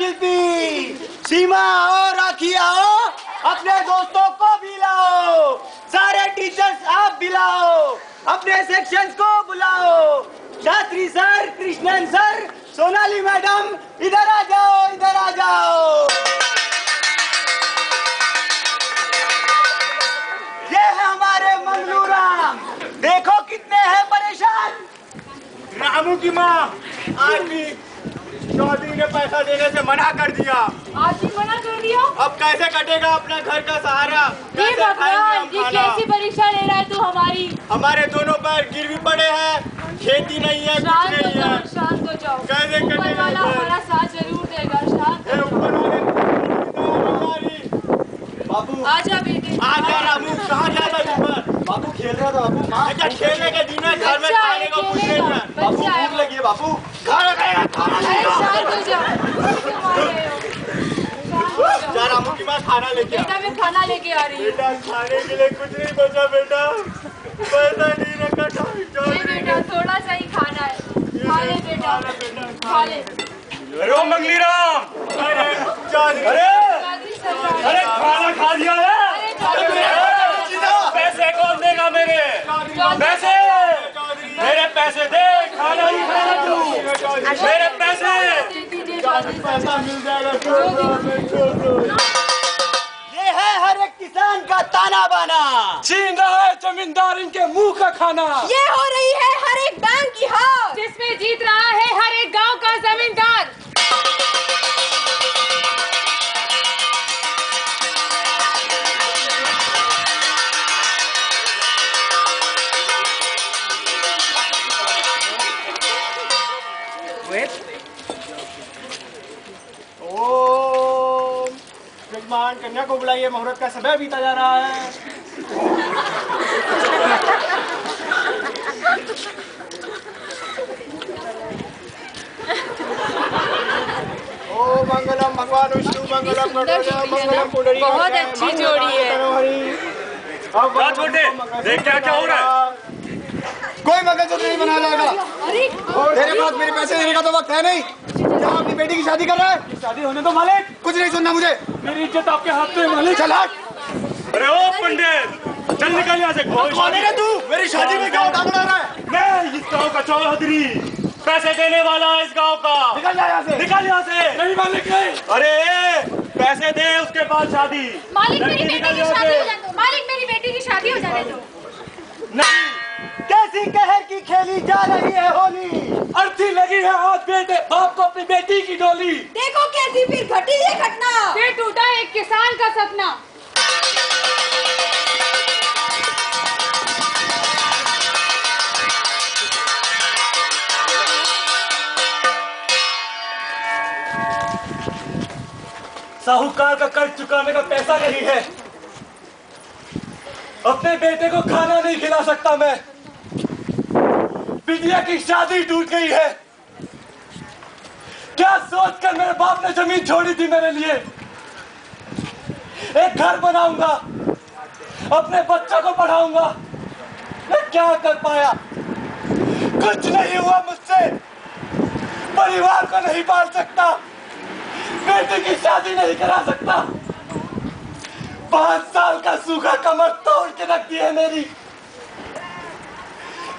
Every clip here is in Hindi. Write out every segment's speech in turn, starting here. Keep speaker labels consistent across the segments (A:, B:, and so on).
A: शिल्पी, सीमा और राखी आओ, अपने दोस्तों को भी लाओ, सारे टीचर्स आप भी लाओ, अपने सेक्शंस को बुलाओ। Shastri sir, Krishnan sir, Sonali madam, इधर आ जाओ, इधर आ जाओ। ये है हमारे मंगलू राम, देखो कितने हैं परेशान।
B: रामू की माँ आज भी चौधरी ने पैसा देने से मना कर दिया।
C: आज भी मना कर दिया?
B: अब कैसे कटेगा अपना घर का सहारा?
C: ये भगवान, ये कैसी परीक्षा ले रहा है तू हमारी?
B: हमारे दोनों पैर गिरवी पड़े हैं, खेती नहीं है, कुछ नहीं है।
C: शांत हो जाओ,
B: कैसे कटेगा?
C: हमारा साथ जरूर देगा। शांत
A: बाबू
C: आजा बेटे,
B: आजा रामू, कहाँ जाता है ऊपर?
A: बाबू खेल रहा था बाबू।
B: क्या खेलने के दिन है? घर में खाने को कुछ नहीं है।
A: बाबू भूख लगी है बाबू, खाना खाएगा, खाना खाएगा।
C: शांत हो जाओ,
B: जा रामू की माँ खाना लेके आ।
C: बेटा मैं खाना लेके आ रही हूँ।
B: बेटा खाने के लिए कुछ नहीं बचा बेटा, पैसा नहीं रखा था।
C: नहीं बेटा थोड़ा सा ही खाना है, खा ले बेटा, खा ले।
B: अरे मंगली राम, अरे अरे खाना खा लिया है? पैसे कौन देगा मेरे? पैसे, मेरे पैसे दे, खाना नहीं खाना तू, मेरे पैसे। पैसा मिल जाएगा।
A: ये है हर एक किसान का ताना बाना,
D: छीन रहा है जमींदार इनके मुंह का खाना।
E: ये हो रही है हर एक बैंक की हार,
C: जिसमें जीत रहा है हर एक गांव का जमींदार।
B: ओम यजमान कन्या को बुलाइए, मुहूर्त का समय बीता जा रहा है। ओ मंगलम भगवान विष्णु, मंगलम गणपति, मंगलम पुंडरी।
C: बहुत अच्छी जोड़ी है।
B: अब छोटे देख क्या हो रहा है? कोई मंगलसूत्र नहीं बनाया जाएगा। तेरे पास मेरे पैसे देने का तो वक्त है नहीं। क्या अपनी बेटी की शादी कर रहा है?
D: शादी होने दो मालिक,
B: कुछ नहीं सुनना मुझे।
D: मेरी इज्जत आपके हाथ में मालिक।
B: चल हट। अरे ओ पंडित, चल निकल यहाँ से। कौन है तू? मेरी शादी में क्या उठाना रहा है?
D: मैं इस गांव का चौधरी,
B: पैसे देने वाला है इस गांव का।
D: निकल जा यहाँ से,
B: निकल यहाँ से।
D: नहीं मालिक नहीं।
B: अरे पैसे दे, उसके बाद शादी।
C: मालिक मेरी बेटी की शादी हो जाने दो, मालिक मेरी बेटी की शादी हो जाने दो।
B: नहीं,
A: कैसी कहर की खेली जा रही है होली।
D: अर्थी लगी है आज बेटे बाप को अपनी बेटी की डोली।
E: देखो कैसी फिर घटी ये घटना,
C: फिर टूटा एक किसान का सपना।
D: साहूकार का कर्ज चुकाने का पैसा नहीं है, अपने बेटे को खाना नहीं खिला सकता मैं, बिटिया की शादी टूट गई है। क्या सोचकर मेरे बाप ने जमीन छोड़ी थी मेरे लिए? एक घर बनाऊंगा, अपने बच्चों को पढ़ाऊंगा, मैं क्या कर पाया? कुछ नहीं हुआ मुझसे, परिवार को नहीं पाल सकता, बेटे की शादी नहीं करा सकता। 5 साल का सूखा कमर तोड़ के रख दी है मेरी,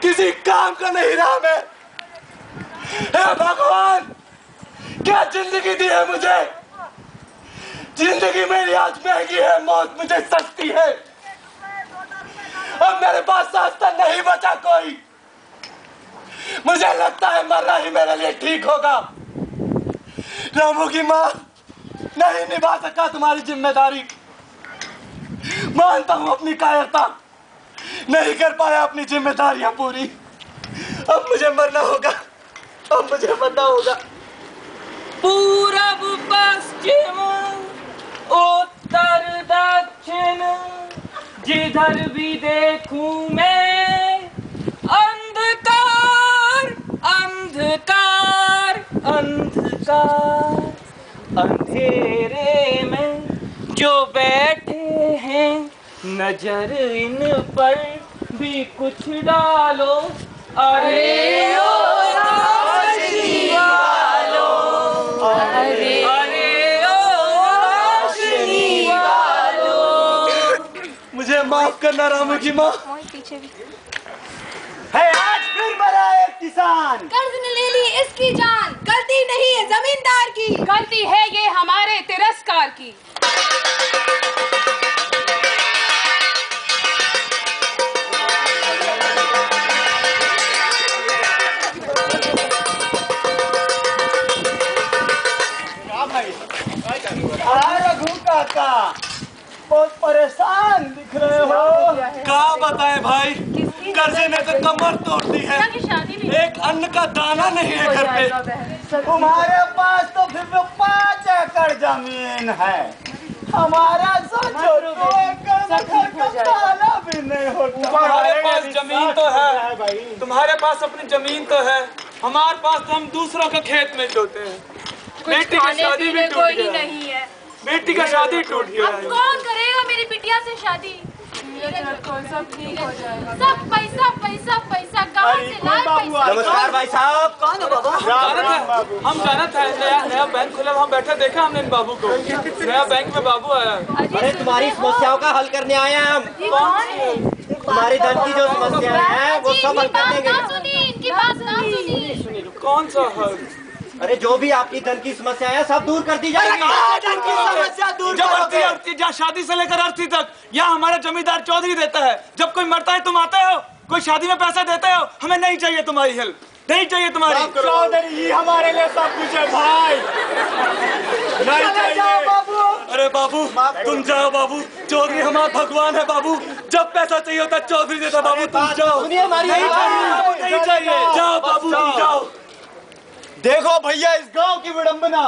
D: किसी काम का नहीं रहा मैं। हे भगवान, क्या जिंदगी दी है मुझे? जिंदगी मेरी आज महंगी है, मौत मुझे सस्ती है। अब मेरे पास रास्ता नहीं बचा कोई, मुझे लगता है मरना ही मेरे लिए ठीक होगा। रामू की माँ, नहीं निभा सका तुम्हारी जिम्मेदारी, मानता हूं अपनी कायरता, नहीं कर पाया अपनी जिम्मेदारियां पूरी। अब मुझे मरना होगा, अब मुझे मरना होगा।
F: पूरब पश्चिम उत्तर दक्षिण जिधर भी देखूं मैं अंधकार अंधकार अंधकार। अंधेरे में जो बैठे हैं नजर इन पर भी कुछ डालो। अरे ओ रोशनी वालो, अरे
D: माफ करना रामू की माँ।
C: पीछे भी
A: है आज फिर मरा एक किसान।
E: कर्ज ने ले ली इसकी जान, गलती नहीं है जमींदार की,
C: गलती है ये हमारे तिरस्कार की।
A: रघु काका बहुत परेशान दिख रहे हो।
D: क्या बताएं भाई, कर्जे ने तो कमर तोड़ दी है, एक अन्न का दाना नहीं है घर पे।
A: तुम्हारे पास तो फिर भी 5 एकड़ जमीन है, हमारा सोचो 2 एकड़ का ताला भी नहीं होता।
F: तुम्हारे पास जमीन तो है, तुम्हारे पास अपनी जमीन तो है, हमारे पास तो हम दूसरों के खेत में जोते हैं। बेटी की शादी भी टूट गई नहीं है, बेटी का शादी टूट गया।
C: अब कौन करेगा मेरी बिटिया से शादी? सब ठीक हो जाएगा। सब पैसा पैसा पैसा कहाँ से लाए पैसा?
A: नमस्कार भाई साहब। कौन है बाबू?
F: हम जानत है, नया बैंक खुला, वहाँ बैठे देखा हमने इन बाबू को, नया बैंक में बाबू आया।
A: अरे तुम्हारी समस्याओं का हल करने आए हैं हम। तुम्हारी धन की जो समस्याएं हैं वो सब हल कर देंगे।
C: इनकी बात ना सुनी।
F: कौन सा हल?
A: अरे जो भी आपकी धन की समस्या है सब दूर कर दी जाएगी। धन की समस्या दूर
F: जब अर्थी जहाँ शादी से लेकर अर्थी तक यहाँ हमारा जमींदार चौधरी देता है। जब कोई मरता है तुम आते हो, कोई शादी में पैसा देते हो, हमें नहीं चाहिए तुम्हारी हेल्प, नहीं चाहिए तुम्हारी।
B: चौधरी ही हमारे लिए सब कुछ है भाई, नहीं चाहिए।
A: बाबू
F: अरे बाबू तुम जाओ बाबू, चौधरी हमारा भगवान है बाबू, जब पैसा चाहिए होता चौधरी देता। बाबू तुम जाओ,
A: सुनिए हमारी
F: नहीं चाहिए, जाओ बाबू तुम जाओ।
B: देखो भैया इस गांव की विडंबना।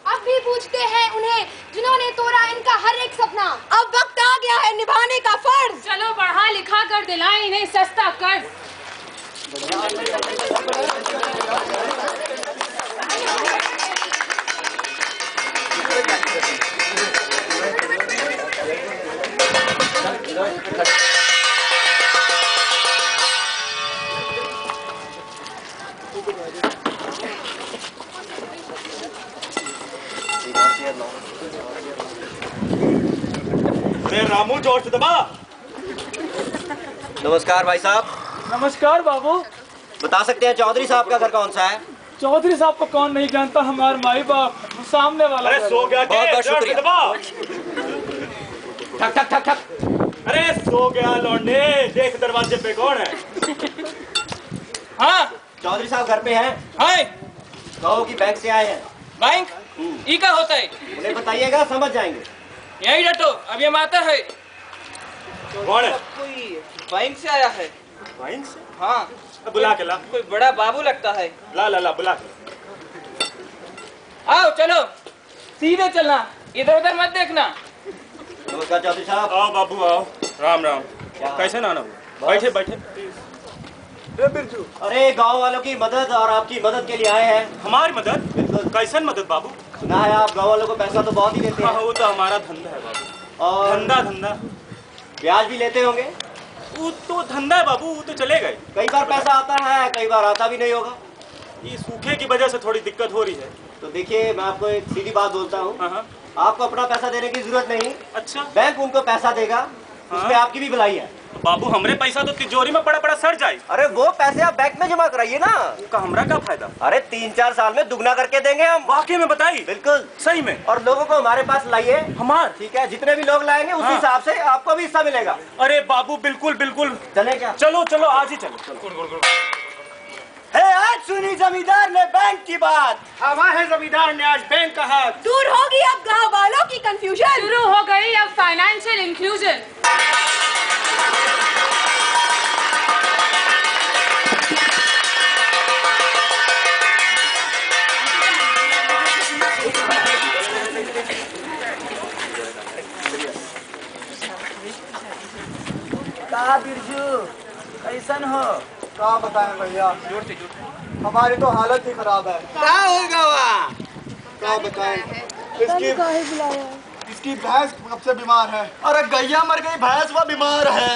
E: अब भी पूछते हैं उन्हें जिन्होंने तोड़ा इनका हर एक सपना। अब वक्त आ गया है निभाने का फर्ज।
C: चलो पढ़ा लिखा कर दिलाएं इन्हें सस्ता कर्ज।
B: अरे रामू जोर से दबा।
A: नमस्कार भाई साहब।
F: नमस्कार बाबू।
A: बता सकते हैं चौधरी साहब का घर कौन सा है?
F: चौधरी साहब को कौन नहीं जानता, हमारे माई बाप सामने वाला।
B: अरे सो गया
A: बहुत बहुत शुक्रिया। ठक ठक ठक ठक।
B: अरे सो गया लौंडे, देख दरवाजे पे कौन है।
F: हाँ
A: चौधरी साहब घर पे हैं?
F: हाय,
A: गाँव की बैंक से आए हैं।
F: बैंक ई का होता है?
A: उन्हें बताइएगा समझ जाएंगे।
F: यही डटो, अभी हम आता है।
B: कौन है?
F: कोई बैंक से आया है।
B: बैंक से?
F: हाँ
B: बुला के ला।
F: कोई बड़ा बाबू लगता है।
B: ला ला ला बुला के।
F: आओ चलो, सीधे चलना, इधर उधर मत देखना।
A: नमस्कार चौधरी साहब।
B: आओ बाबू आओ। राम राम।
A: क्या?
B: कैसे नाना? बैठे बैठे।
A: अरे गांव वालों की मदद और आपकी मदद के लिए आए हैं।
B: हमारी मदद?
A: बिल्कुल।
B: कैसन मदद बाबू?
A: सुना है आप गांव वालों को पैसा तो बहुत ही देते
B: हाँ
A: हैं
B: वो तो हमारा धंधा है बाबू।
A: और
B: धंधा धंधा
A: ब्याज भी लेते होंगे।
B: वो तो धंधा है बाबू, वो तो चले गए।
A: कई बार पैसा आता है, कई बार आता भी नहीं होगा।
B: ये सूखे की वजह से थोड़ी दिक्कत हो रही है।
A: तो देखिए मैं आपको एक सीधी बात बोलता हूँ,
B: हाँ हाँ।
A: आपको अपना पैसा देने की जरूरत नहीं।
B: अच्छा
A: बैंक उनको पैसा देगा, उसमें आपकी भी भलाई है।
B: बाबू हमरे पैसा तो तिजोरी में पड़ा पड़ा सड़ जाए।
A: अरे वो पैसे आप बैंक में जमा कराइए ना।
B: उनका हमरा क्या फायदा?
A: अरे 3-4 साल में दुगना करके देंगे हम।
B: वाकई में बताइए।
A: बिल्कुल
B: सही में?
A: और लोगों को हमारे पास लाइए।
B: हमार?
A: ठीक है, जितने भी लोग लाएंगे उस
B: हाँ।
A: हिसाब से आपको भी हिस्सा मिलेगा।
B: अरे बाबू बिल्कुल बिल्कुल।
A: चले क्या?
B: चलो चलो आज ही चलो।
A: है आज सुनी जमींदार ने बैंक की बात।
B: हमारे जमींदार ने आज बैंक का हाथ।
E: दूर होगी अब गांव वालों की कंफ्यूजन।
C: शुरू हो गई अब फाइनेंशियल इंक्लूजन।
A: का बिरजू कैसन हो?
B: क्या बताएं भैया, हमारी तो हालत ही खराब है।
A: क्या होगा वहाँ?
B: क्या बताएं, इसकी भैंस कब से बीमार है। अरे गैया मर गई, भैंस वो बीमार है।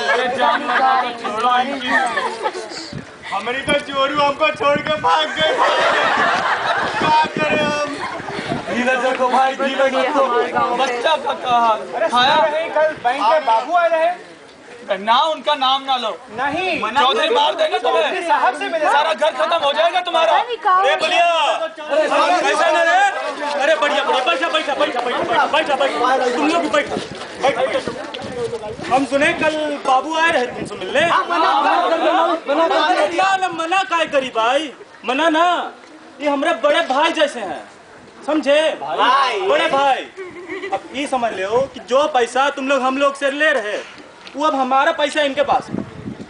B: हमारी तो चोरू हमको छोड़ के भाग गए। क्या करें हम?
F: धीरज रखो भाई, धीरज रखो। बच्चा का कहा
B: खाया नहीं, कल बैंक के बाबू आए रहे,
F: ना उनका नाम ना लो।
B: नहीं
F: चौधरी मार देगा तुम्हें,
B: साहब से मिले,
F: सारा घर खत्म हो जाएगा तुम्हारा।
A: अरे बढ़िया, कैसा ना रे? अरे बढ़िया बढ़िया, बैठा बैठा बैठा बैठा बैठा बैठा, तुम लोग भी बैठो। हम सुने कल बाबू आए रहे तुमसे मिलने। मना काय करी भाई, मना ना, ये हमारे बड़े भाई जैसे हैं, समझे? बड़े भाई। अब ये समझ लो कि जो पैसा तुम लोग हम लोग से ले रहे, वो अब हमारा पैसा इनके पास,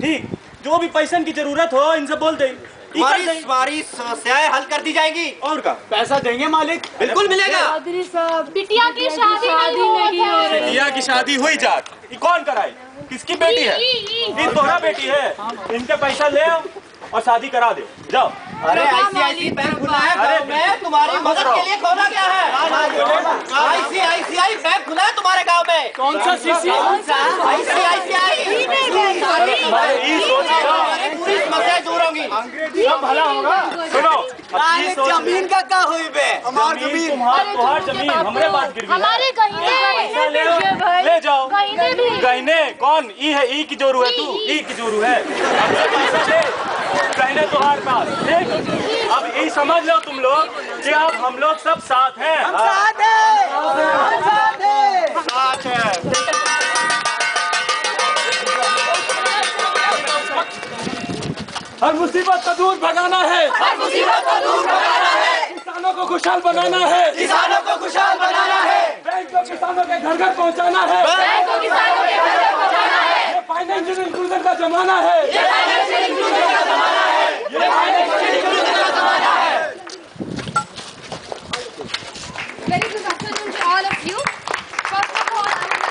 A: ठीक? जो भी पैसे की जरूरत हो इनसे बोल दे,
G: हमारी समस्याएं हल कर दी जाएंगी।
A: और का
B: पैसा देंगे मालिक,
G: बिल्कुल मिलेगा।
E: चौधरी साहब,
C: बिटिया की शादी नहीं हो रही।
A: बिटिया की शादी हुई जात, ये कौन कराई? किसकी बेटी है? ये तोहरा बेटी है। इनके पैसा ले आओ और शादी करा दे, जाओ।
G: अरे आईसीआईसी बैंक खुला है गाँव में, तुम्हारी मदद के लिए खोला गया है। आईसीआईसीआई बैंक खुला है तुम्हारे गांव में।
F: कौन सा सीसी?
G: आईसीआईसीआई। पूरी समस्याएं दूर होंगी।
B: सब भला होगा।
A: सुनो,
G: जमीन का क्या हुई बे?
A: हमारी जमीन, तुम्हार जमीन हमारे पास गिरवी है।
C: हमारे गहने
A: ले जाओ।
C: गहने भी।
A: गहने कौन? ई है, ई की जोरू है, तू ई की जोरू है। गहने तुम्हारे पास, ठीक? अब ये समझ लो तुम लोग कि अब हम लोग सब साथ हैं।
G: साथ है।
F: हर मुसीबत को दूर भगाना है, किसानों को खुशहाल बनाना है, बैंक को किसानों के घर घर पहुंचाना है, ये फाइनेंशियल इंक्लूजन का जमाना है,
E: Very good afternoon to all of you. First of all, I would like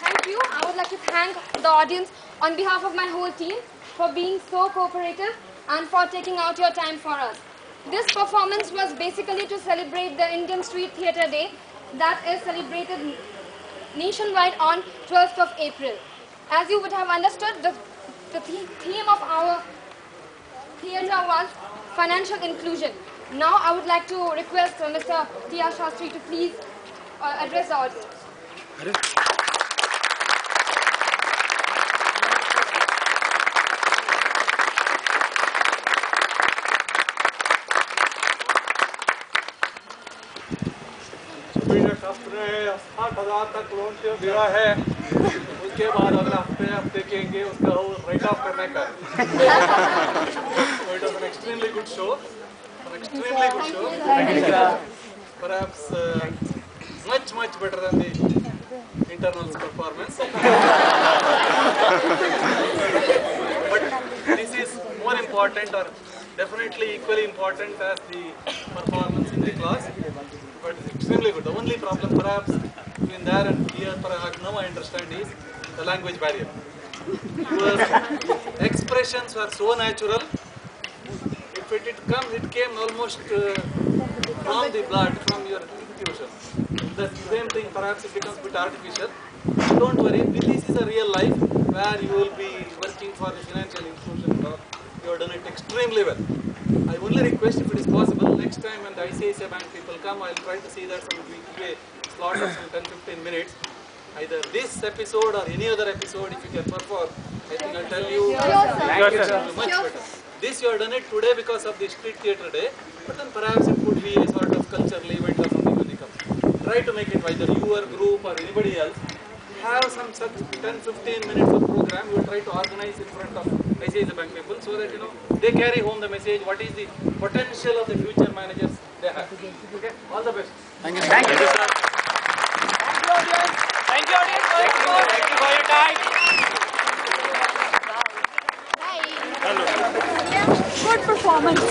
E: thank you. I would like to thank the audience on behalf of my whole team for being so cooperative and for taking out your time for us. This performance was basically to celebrate the Indian Street Theatre Day that is celebrated nationwide on 12th of April. As you would have understood, the theme of our theatre was financial inclusion. Now I would like to request Mr. T.R. Shastri to please address the audience.
F: शास्त्र ने 60,000 तक लोन दिया है, उसके बाद अगले हफ्ते आप देखेंगे उसका राइट ऑफ करने का। It was an extremely good show, perhaps much better than the internals performance. But this is more important, or definitely equally important as the performance in the class. But it's extremely good. The only problem perhaps between there and here, perhaps now I understand, is the language barrier. Your expressions were so natural. If it came almost from the blood, from your intuition. The same thing, perhaps it becomes a bit artificial. Don't worry, this is a real life where you will be working for the financial inclusion. You have done it extremely well. I only request, if it is possible, next time when the ICICI Bank people come, I will try to see that we give a slot of some 10-15 minutes. Either this episode or any other episode, if you can perform, I think I'll tell you much better. This you have done it today because of the Street Theatre Day, but then perhaps it could be a sort of cultural event or something when you come. Try to make it, either your group or anybody else, have some such 10-15 minutes of program. You will try to organize in front of ICICI Bank people so that they carry home the message, what is the potential of the future managers they have. Okay, all the best.
G: Thank you, sir. Thank you, audience. Thank you, audience. Thank you for your time.
C: Good performance.